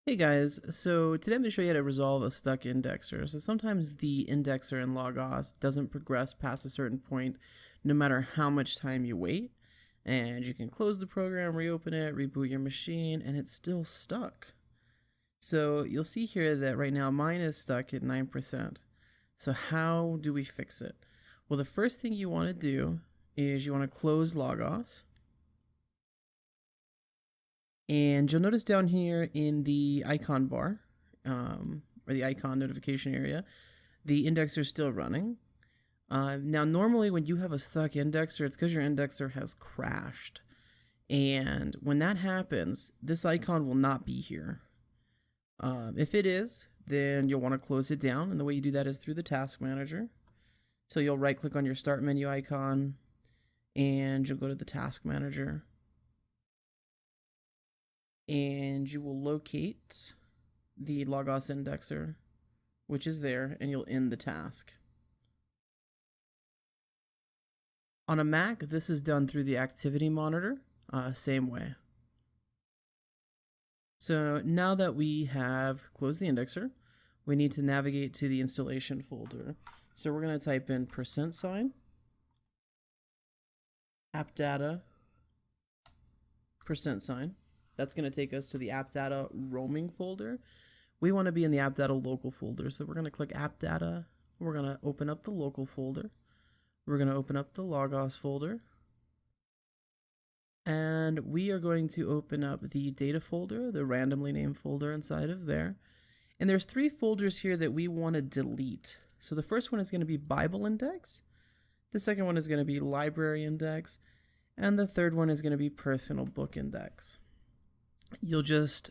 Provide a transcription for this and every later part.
Hey guys, so today I'm going to show you how to resolve a stuck indexer. So sometimes the indexer in logos doesn't progress past a certain point no matter how much time you wait. And you can close the program, reopen it, reboot your machine, and it's still stuck. So you'll see here that right now mine is stuck at 9%. So how do we fix it? Well, the first thing you want to do is you want to close logos. And you'll notice down here in the icon bar, or the icon notification area, the indexer is still running. Now, normally when you have a stuck indexer, it's because your indexer has crashed. And when that happens, this icon will not be here. If it is, then you'll want to close it down. And the way you do that is through the task manager. So you'll right click on your start menu icon and you'll go to the task manager. And you will locate the logos indexer, which is there, and you'll end the task. On a Mac, this is done through the activity monitor, same way. So now that we have closed the indexer, we need to navigate to the installation folder. So we're going to type in %, app data, %. That's going to take us to the app data roaming folder. We want to be in the app data local folder. So we're going to click app data. We're going to open up the local folder. We're going to open up the logos folder. And we are going to open up the data folder, the randomly named folder inside of there. And there's 3 folders here that we want to delete. So the first one is going to be Bible index. The second one is going to be library index. And the third one is going to be personal book index. You'll just,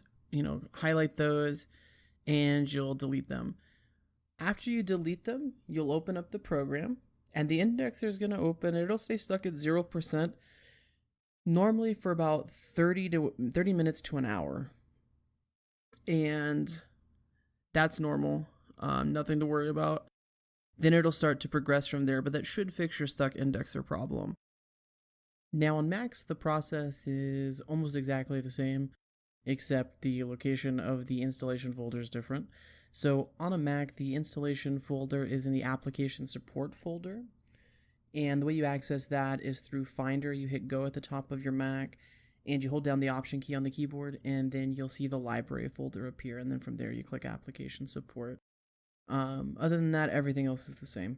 highlight those and you'll delete them. After you delete them, you'll open up the program and the indexer is going to open. It'll stay stuck at 0%, normally for about 30 minutes to an hour. And that's normal, nothing to worry about. Then it'll start to progress from there, but that should fix your stuck indexer problem. Now on Macs, the process is almost exactly the same, except the location of the installation folder is different. So on a Mac, the installation folder is in the application support folder. And the way you access that is through Finder. You hit go at the top of your Mac and you hold down the option key on the keyboard and then you'll see the library folder appear. And then from there you click application support. Other than that, everything else is the same.